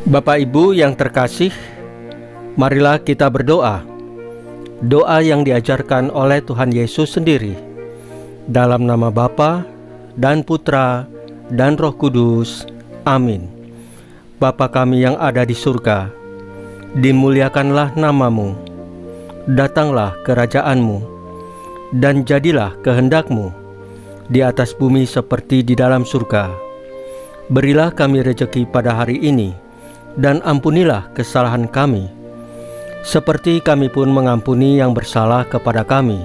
Bapak Ibu yang terkasih, marilah kita berdoa. Doa yang diajarkan oleh Tuhan Yesus sendiri. Dalam nama Bapa dan Putra dan Roh Kudus. Amin. Bapa kami yang ada di surga, dimuliakanlah namamu. Datanglah kerajaanmu, dan jadilah kehendakmu di atas bumi seperti di dalam surga. Berilah kami rejeki pada hari ini, dan ampunilah kesalahan kami, seperti kami pun mengampuni yang bersalah kepada kami.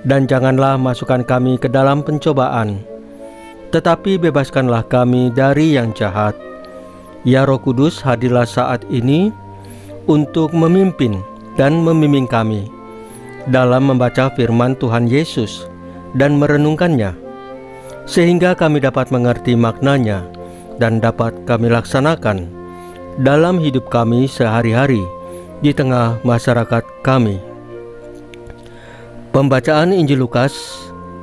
Dan janganlah masukkan kami ke dalam pencobaan, tetapi bebaskanlah kami dari yang jahat. Ya Roh Kudus, hadirlah saat ini untuk memimpin dan membimbing kami dalam membaca firman Tuhan Yesus dan merenungkannya, sehingga kami dapat mengerti maknanya dan dapat kami laksanakan dalam hidup kami sehari-hari di tengah masyarakat kami. Pembacaan Injil Lukas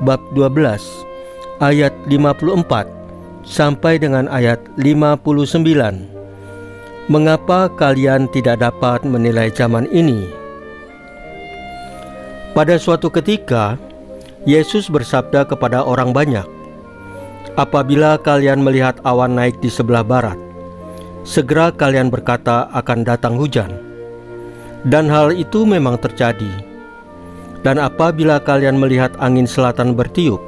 bab 12 ayat 54 sampai dengan ayat 59. Mengapa kalian tidak dapat menilai zaman ini? Pada suatu ketika, Yesus bersabda kepada orang banyak, "Apabila kalian melihat awan naik di sebelah barat, segera kalian berkata akan datang hujan." Dan hal itu memang terjadi. Dan apabila kalian melihat angin selatan bertiup,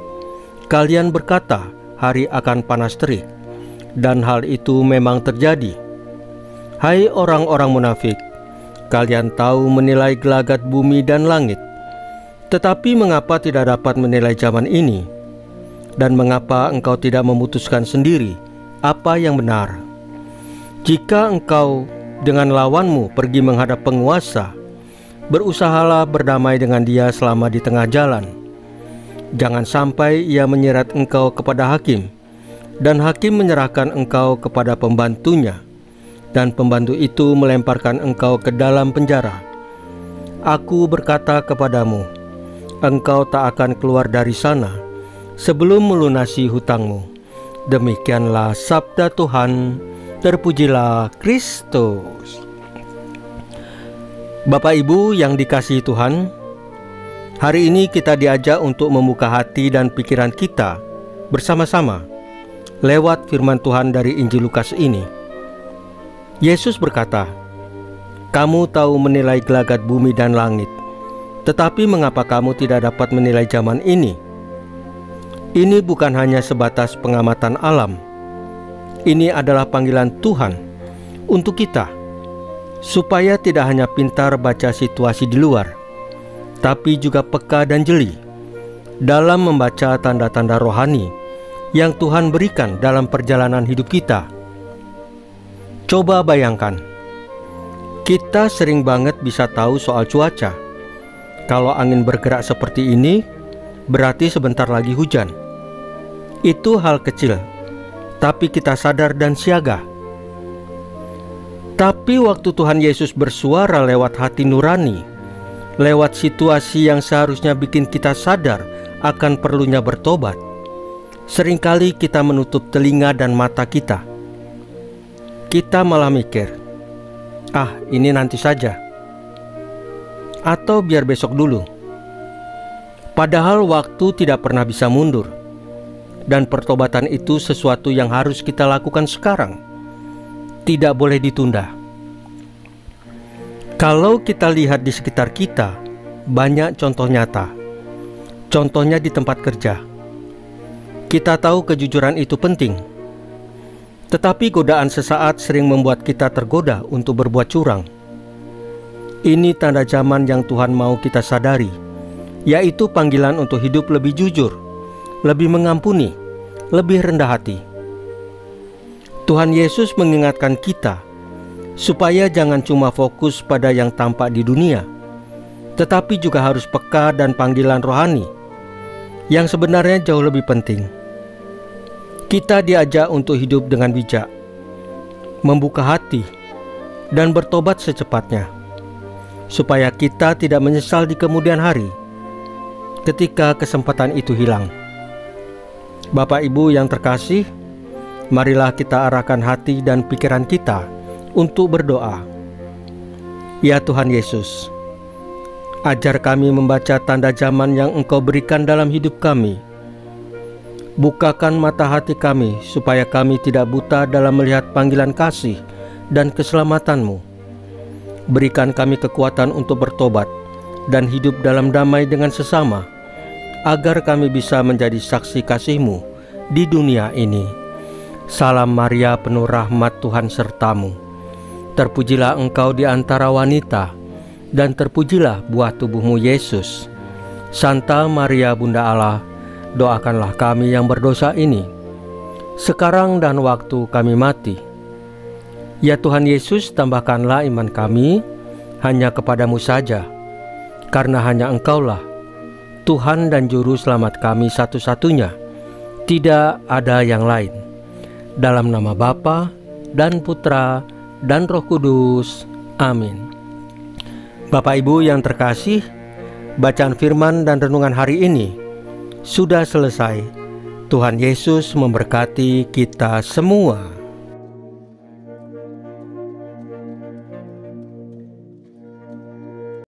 kalian berkata hari akan panas terik. Dan hal itu memang terjadi. Hai orang-orang munafik, kalian tahu menilai gelagat bumi dan langit, tetapi mengapa tidak dapat menilai zaman ini? Dan mengapa engkau tidak memutuskan sendiri apa yang benar? Jika engkau dengan lawanmu pergi menghadap penguasa, berusahalah berdamai dengan dia selama di tengah jalan. Jangan sampai ia menyeret engkau kepada hakim, dan hakim menyerahkan engkau kepada pembantunya, dan pembantu itu melemparkan engkau ke dalam penjara. Aku berkata kepadamu, engkau tak akan keluar dari sana sebelum melunasi hutangmu. Demikianlah sabda Tuhan. Terpujilah Kristus. Bapak Ibu yang dikasihi Tuhan, hari ini kita diajak untuk membuka hati dan pikiran kita bersama-sama lewat firman Tuhan dari Injil Lukas ini. Yesus berkata, "Kamu tahu menilai gelagat bumi dan langit, tetapi mengapa kamu tidak dapat menilai zaman ini?" Ini bukan hanya sebatas pengamatan alam. Ini adalah panggilan Tuhan untuk kita, supaya tidak hanya pintar baca situasi di luar, tapi juga peka dan jeli dalam membaca tanda-tanda rohani yang Tuhan berikan dalam perjalanan hidup kita. Coba bayangkan, kita sering banget bisa tahu soal cuaca. Kalau angin bergerak seperti ini, berarti sebentar lagi hujan. Itu hal kecil, tapi kita sadar dan siaga. Tapi waktu Tuhan Yesus bersuara lewat hati nurani, lewat situasi yang seharusnya bikin kita sadar akan perlunya bertobat, seringkali kita menutup telinga dan mata kita. Kita malah mikir, ini nanti saja, atau biar besok dulu. Padahal waktu tidak pernah bisa mundur, dan pertobatan itu sesuatu yang harus kita lakukan sekarang, tidak boleh ditunda. Kalau kita lihat di sekitar kita, banyak contoh nyata. Contohnya di tempat kerja. Kita tahu kejujuran itu penting, tetapi godaan sesaat sering membuat kita tergoda untuk berbuat curang. Ini tanda zaman yang Tuhan mau kita sadari, yaitu panggilan untuk hidup lebih jujur, lebih mengampuni, lebih rendah hati. Tuhan Yesus mengingatkan kita supaya jangan cuma fokus pada yang tampak di dunia, tetapi juga harus peka dan panggilan rohani yang sebenarnya jauh lebih penting. Kita diajak untuk hidup dengan bijak, membuka hati, dan bertobat secepatnya, supaya kita tidak menyesal di kemudian hari ketika kesempatan itu hilang. Bapak Ibu yang terkasih, marilah kita arahkan hati dan pikiran kita untuk berdoa. Ya Tuhan Yesus, ajar kami membaca tanda zaman yang Engkau berikan dalam hidup kami. Bukakan mata hati kami supaya kami tidak buta dalam melihat panggilan kasih dan keselamatan-Mu. Berikan kami kekuatan untuk bertobat dan hidup dalam damai dengan sesama, agar kami bisa menjadi saksi kasih-Mu di dunia ini. Salam Maria, penuh rahmat, Tuhan sertamu. Terpujilah Engkau di antara wanita, dan terpujilah buah tubuh-Mu Yesus. Santa Maria Bunda Allah, doakanlah kami yang berdosa ini, sekarang dan waktu kami mati. Ya Tuhan Yesus, tambahkanlah iman kami hanya kepadamu saja, karena hanya Engkaulah Tuhan dan Juru Selamat kami satu-satunya, tidak ada yang lain. Dalam nama Bapa dan Putra dan Roh Kudus. Amin. Bapak Ibu yang terkasih, bacaan firman dan renungan hari ini sudah selesai. Tuhan Yesus memberkati kita semua.